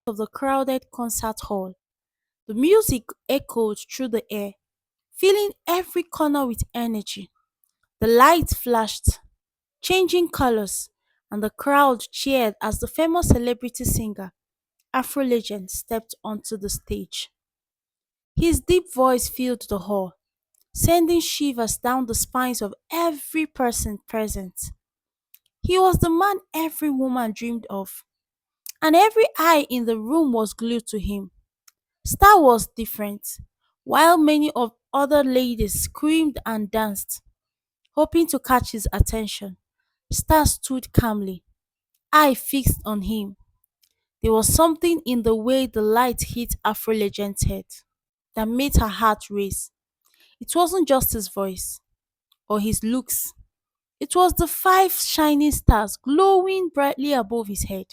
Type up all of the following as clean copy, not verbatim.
of the crowded concert hall. The music echoed through the air, filling every corner with energy. The lights flashed, changing colors, and the crowd cheered as the famous celebrity singer, Afro Legend, stepped onto the stage. His deep voice filled the hall, sending shivers down the spines of every person present. He was the man every woman dreamed of, and every eye in the room was glued to him. Star was different. While many of other ladies screamed and danced, hoping to catch his attention, Star stood calmly, eye fixed on him. There was something in the way the light hit Afro Legend's head that made her heart race. It wasn't just his voice or his looks. It was the five shining stars glowing brightly above his head.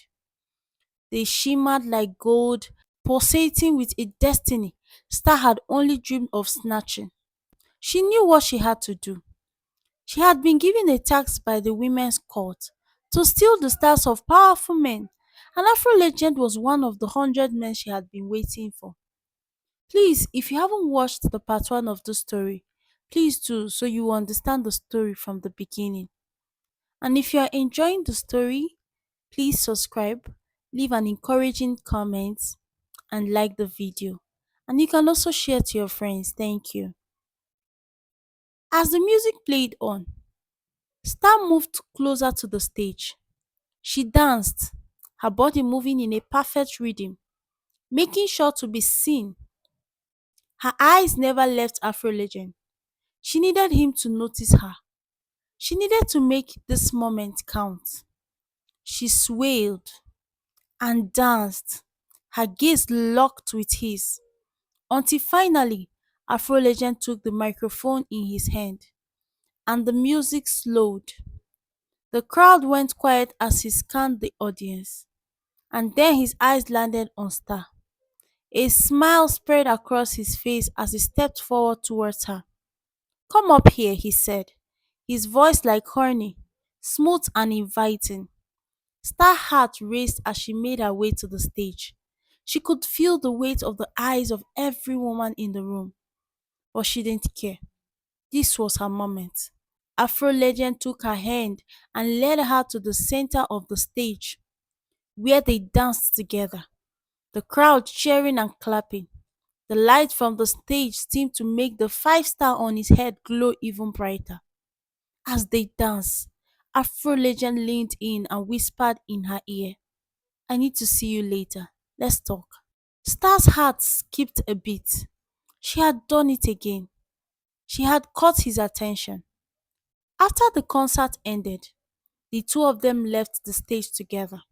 They shimmered like gold, pulsating with a destiny Star had only dreamed of snatching. She knew what she had to do. She had been given a task by the women's court to steal the stars of powerful men, and Afro Legend was one of the 100 men she had been waiting for. Please, if you haven't watched the part 1 of the story, please do so you will understand the story from the beginning. And if you are enjoying the story, please subscribe, leave an encouraging comment, and like the video. And you can also share to your friends. Thank you. As the music played on, Star moved closer to the stage. She danced, her body moving in a perfect rhythm, making sure to be seen. Her eyes never left Afro Legend. She needed him to notice her. She needed to make this moment count. She swayed and danced, her gaze locked with his, until finally Afro Legend took the microphone in his hand and the music slowed. The crowd went quiet as he scanned the audience, and then his eyes landed on Star. A smile spread across his face as he stepped forward towards her. "Come up here," he said, his voice like honey, smooth and inviting. Star's heart raced as she made her way to the stage. She could feel the weight of the eyes of every woman in the room, but she didn't care. This was her moment. Afro Legend took her hand and led her to the center of the stage, where they danced together, the crowd cheering and clapping. The light from the stage seemed to make the five-star on his head glow even brighter. As they danced, Afro Legend leaned in and whispered in her ear, "I need to see you later. Let's talk." Star's heart skipped a beat. She had done it again. She had caught his attention. After the concert ended, the two of them left the stage together,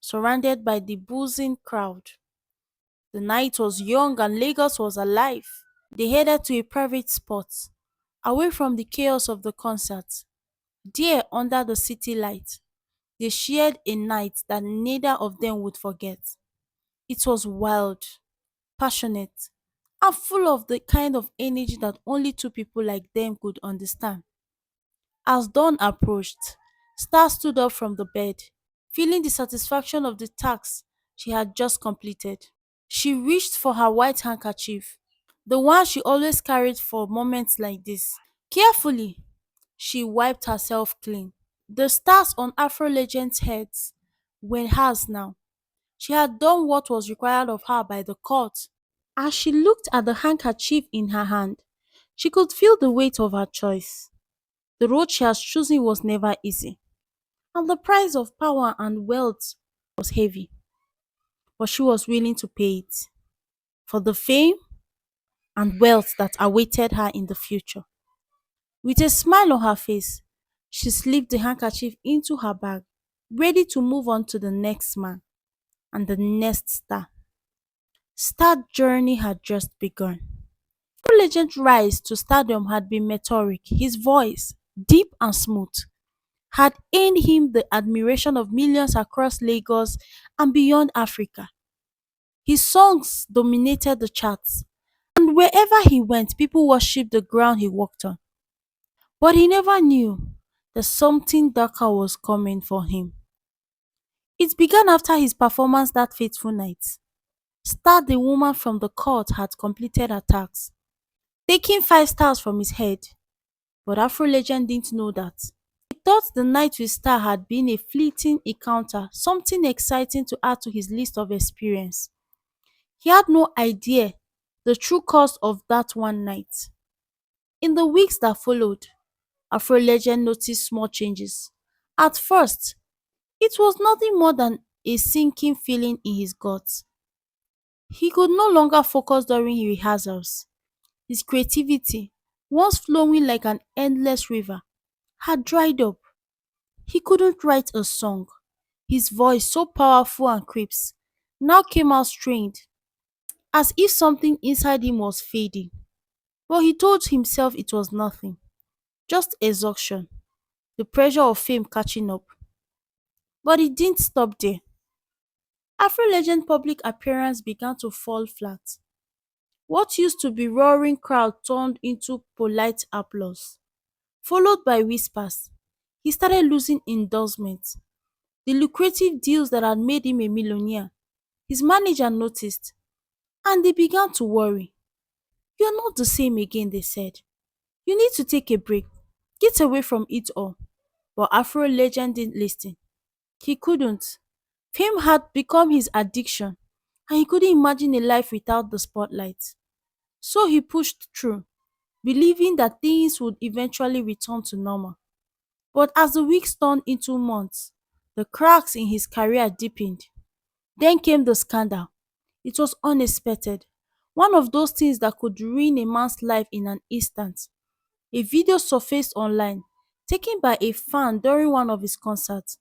surrounded by the buzzing crowd. The night was young and Lagos was alive. They headed to a private spot, away from the chaos of the concert. There, under the city light, they shared a night that neither of them would forget. It was wild, passionate, and full of the kind of energy that only two people like them could understand. As dawn approached, Star stood up from the bed, feeling the satisfaction of the task she had just completed. She reached for her white handkerchief, the one she always carried for moments like this. Carefully, she wiped herself clean. The stars on Afro Legend's heads were hers now. She had done what was required of her by the court. As she looked at the handkerchief in her hand, she could feel the weight of her choice. The road she has chosen was never easy, and the price of power and wealth was heavy, but she was willing to pay it for the fame and wealth that awaited her in the future. With a smile on her face, she slipped the handkerchief into her bag, ready to move on to the next man and the next star. Star journey had just begun. True Legend rise to stardom had been meteoric. His voice, deep and smooth, had earned him the admiration of millions across Lagos and beyond Africa. His songs dominated the charts, and wherever he went, people worshipped the ground he walked on. But he never knew that something darker was coming for him. It began after his performance that fateful night. Star, the woman from the court, had completed her task, taking 5 stars from his head. But Afro Legend didn't know that. He thought the night with Star had been a fleeting encounter, something exciting to add to his list of experience. He had no idea the true cost of that one night. In the weeks that followed, Afro Legend noticed small changes. At first, it was nothing more than a sinking feeling in his gut. He could no longer focus during rehearsals. His creativity, once flowing like an endless river, had dried up. He couldn't write a song. His voice, so powerful and crisp, now came out strained, as if something inside him was fading. But he told himself it was nothing, just exhaustion, the pressure of fame catching up. But it didn't stop there. Afro Legend public appearance began to fall flat. What used to be roaring crowd turned into polite applause, followed by whispers. He started losing endorsements, the lucrative deals that had made him a millionaire. His manager noticed, and they began to worry. "You're not the same again," they said. "You need to take a break. Get away from it all." But Afro Legend didn't listen. He couldn't. Fame had become his addiction, and he couldn't imagine a life without the spotlight. So he pushed through, believing that things would eventually return to normal. But as the weeks turned into months, the cracks in his career deepened. Then came the scandal. It was unexpected. One of those things that could ruin a man's life in an instant. A video surfaced online, taken by a fan during one of his concerts.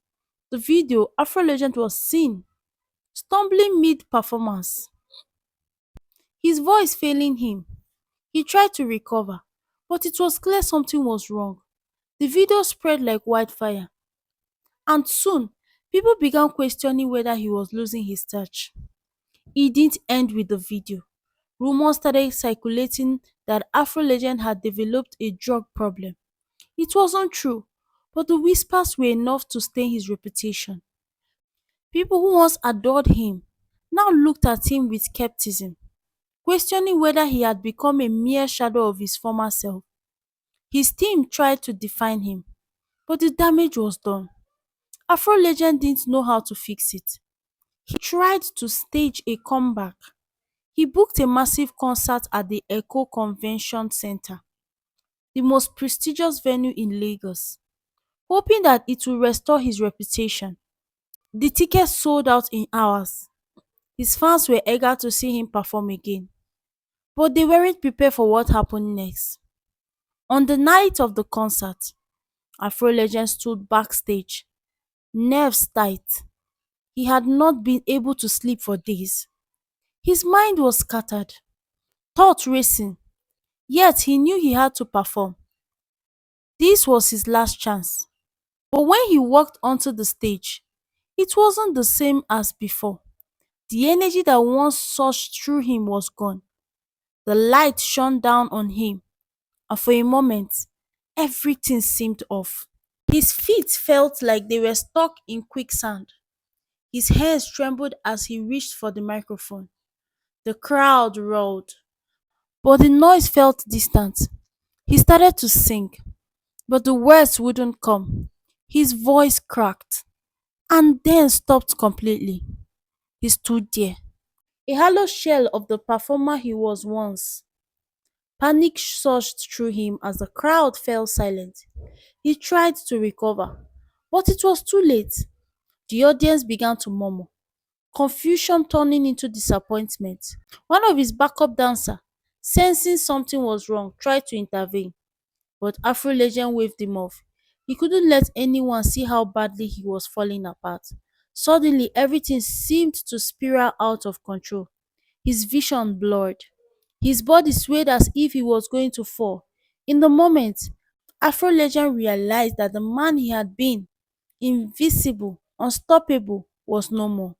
The video, Afro Legend was seen stumbling mid-performance, his voice failing him. He tried to recover, but it was clear something was wrong. The video spread like wildfire, and soon people began questioning whether he was losing his touch. It didn't end with the video. Rumors started circulating that Afro Legend had developed a drug problem. It wasn't true, but the whispers were enough to stain his reputation. People who once adored him now looked at him with skepticism, questioning whether he had become a mere shadow of his former self. His team tried to define him, but the damage was done. Afro Legend didn't know how to fix it. He tried to stage a comeback. He booked a massive concert at the Echo Convention Center, the most prestigious venue in Lagos, hoping that it would restore his reputation. The tickets sold out in hours. His fans were eager to see him perform again, but they weren't prepared for what happened next. On the night of the concert, Afro Legend stood backstage, nerves tight. He had not been able to sleep for days. His mind was scattered, thoughts racing, yet he knew he had to perform. This was his last chance. But when he walked onto the stage, it wasn't the same as before. The energy that once surged through him was gone. The light shone down on him, and for a moment, everything seemed off. His feet felt like they were stuck in quicksand. His hands trembled as he reached for the microphone. The crowd roared, but the noise felt distant. He started to sing, but the words wouldn't come. His voice cracked and then stopped completely. He stood there, a hollow shell of the performer he was once. Panic surged through him as the crowd fell silent. He tried to recover, but it was too late. The audience began to murmur, confusion turning into disappointment. One of his backup dancers, sensing something was wrong, tried to intervene, but Afro Legend waved him off. He couldn't let anyone see how badly he was falling apart. Suddenly, everything seemed to spiral out of control. His vision blurred. His body swayed as if he was going to fall. In the moment, Afro Legend realized that the man he had been, invisible, unstoppable, was no more.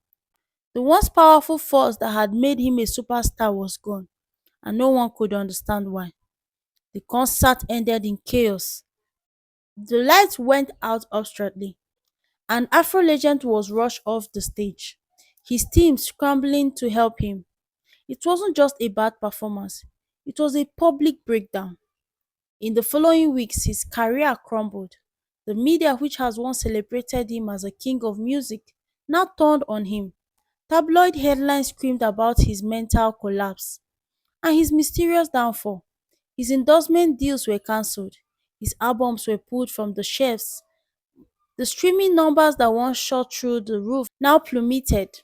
The once powerful force that had made him a superstar was gone, and no one could understand why. The concert ended in chaos. The lights went out abruptly, An Afro legend was rushed off the stage, his team scrambling to help him. It wasn't just a bad performance, it was a public breakdown. In the following weeks, his career crumbled. The media, which has once celebrated him as a king of music, now turned on him. Tabloid headlines screamed about his mental collapse and his mysterious downfall. His endorsement deals were cancelled, his albums were pulled from the shelves, the streaming numbers that once shot through the roof now plummeted.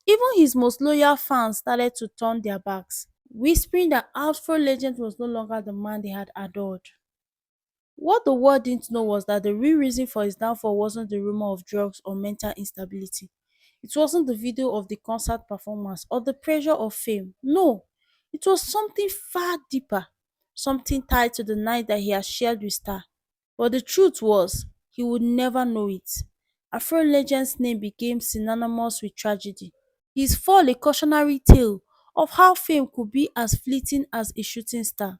Even his most loyal fans started to turn their backs, whispering that Afro Legend was no longer the man they had adored. What the world didn't know was that the real reason for his downfall wasn't the rumor of drugs or mental instability. It wasn't the video of the concert performance or the pressure of fame. No, it was something far deeper, something tied to the night that he had shared with Star. But the truth was, he would never know it. Afro Legend's name became synonymous with tragedy. His fall a cautionary tale of how fame could be as fleeting as a shooting star.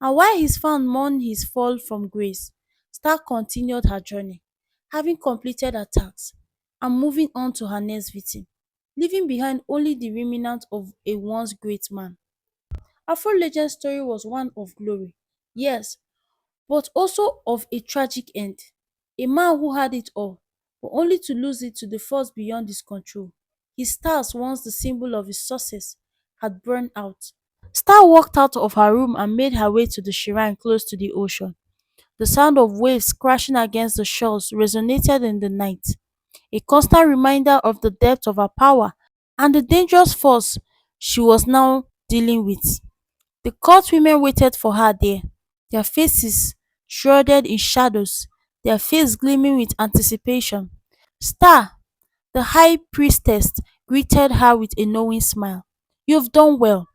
And while his fans mourned his fall from grace, Star continued her journey, having completed her tasks and moving on to her next victim, leaving behind only the remnants of a once great man. Afro Legend's story was one of glory, yes, but also of a tragic end. A man who had it all, but only to lose it to the force beyond his control. His stars, once the symbol of his success, had burned out. Star walked out of her room and made her way to the shrine close to the ocean. The sound of waves crashing against the shores resonated in the night, a constant reminder of the depth of her power and the dangerous force she was now dealing with. The court women waited for her there, their faces shrouded in shadows, their faces gleaming with anticipation. Star, the high priestess, greeted her with a knowing smile. You've done well.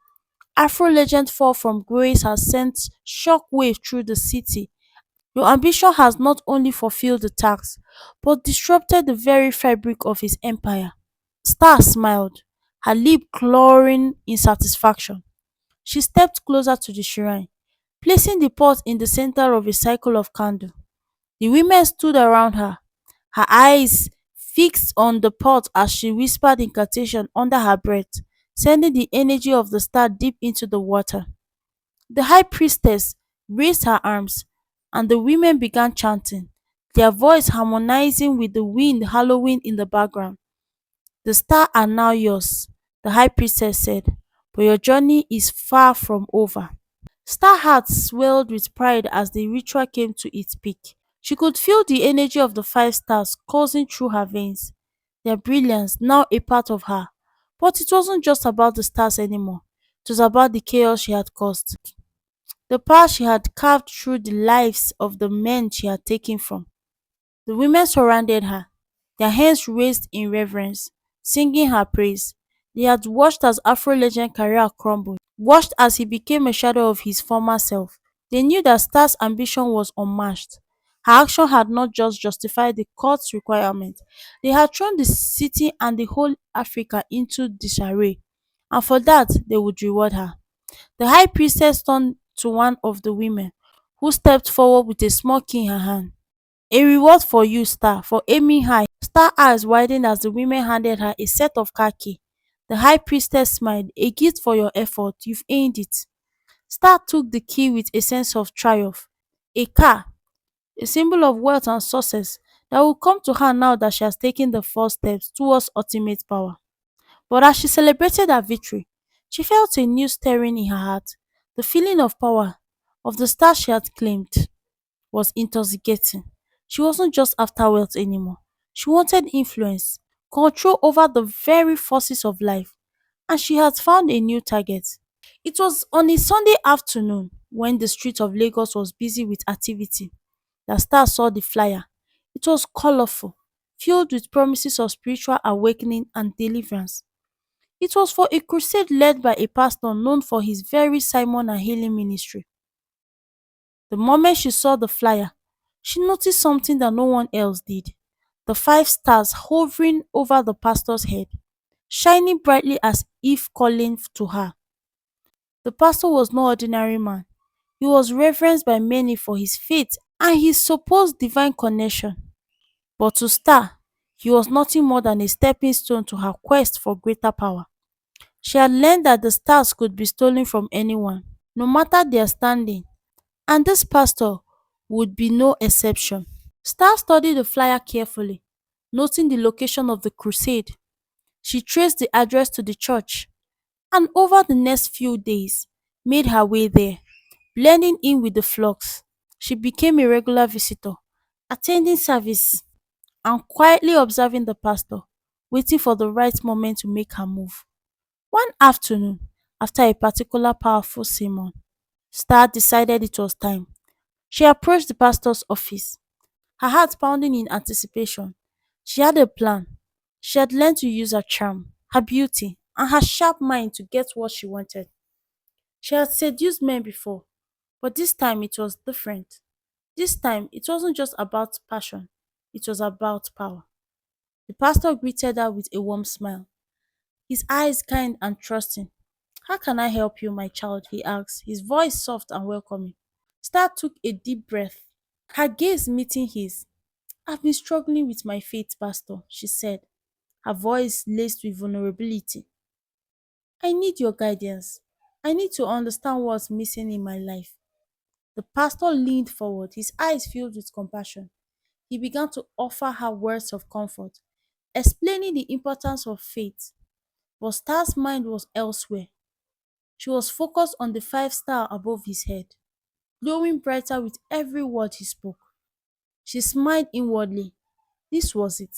Afro Legend Fall from Grace has sent shockwave through the city. Your ambition has not only fulfilled the task, but disrupted the very fabric of his empire. Star smiled, her lip clawing in satisfaction. She stepped closer to the shrine, placing the pot in the center of a circle of candle. The women stood around her, her eyes fixed on the pot as she whispered incantation under her breath, sending the energy of the star deep into the water. The high priestess raised her arms, and the women began chanting, their voice harmonizing with the wind hallowing in the background. The stars are now yours, the high priestess said, but your journey is far from over. Star heart swelled with pride as the ritual came to its peak. She could feel the energy of the five stars coursing through her veins, their brilliance now a part of her. But it wasn't just about the stars anymore. It was about the chaos she had caused, the path she had carved through the lives of the men she had taken from. The women surrounded her, their hands raised in reverence, singing her praise. They had watched as Afro Legend career crumbled, watched as he became a shadow of his former self. They knew that Star's ambition was unmatched. Her action had not just justified the court's requirement, they had thrown the city and the whole Africa into disarray, and for that they would reward her. The high priestess turned to one of the women, who stepped forward with a small key in her hand. A reward for you, Star, for aiming high. Star eyes widened as the women handed her a set of car key. The high priestess smiled. A gift for your effort, you've earned it. Star took the key with a sense of triumph. A car, a symbol of wealth and success that will come to her now that she has taken the first steps towards ultimate power. But as she celebrated her victory, she felt a new stirring in her heart. The feeling of power, of the star she had claimed, was intoxicating. She wasn't just after wealth anymore. She wanted influence, control over the very forces of life, and she had found a new target. It was on a Sunday afternoon, when the street of Lagos was busy with activity, that Star saw the flyer. It was colorful, filled with promises of spiritual awakening and deliverance. It was for a crusade led by a pastor known for his very sermon and healing ministry. The moment she saw the flyer, she noticed something that no one else did. The five stars hovering over the pastor's head, shining brightly as if calling to her. The pastor was no ordinary man. He was reverenced by many for his faith and his supposed divine connection. But to Star, he was nothing more than a stepping stone to her quest for greater power. She had learned that the stars could be stolen from anyone, no matter their standing, and this pastor would be no exception. Star studied the flyer carefully, noting the location of the crusade. She traced the address to the church, and over the next few days, made her way there, blending in with the flocks. She became a regular visitor, attending service and quietly observing the pastor, waiting for the right moment to make her move. One afternoon, after a particular powerful sermon, Star decided it was time. She approached the pastor's office, her heart pounding in anticipation. She had a plan. She had learned to use her charm, her beauty, and her sharp mind to get what she wanted. She had seduced men before, but this time it was different. This time it wasn't just about passion, it was about power. The pastor greeted her with a warm smile, his eyes kind and trusting. "How can I help you, my child?" he asked, his voice soft and welcoming. Star took a deep breath, her gaze meeting his. "I've been struggling with my faith, Pastor," she said, her voice laced with vulnerability. "I need your guidance. I need to understand what's missing in my life." The pastor leaned forward, his eyes filled with compassion. He began to offer her words of comfort, explaining the importance of faith. But Star's mind was elsewhere. She was focused on the five-star above his head, glowing brighter with every word he spoke. She smiled inwardly. This was it.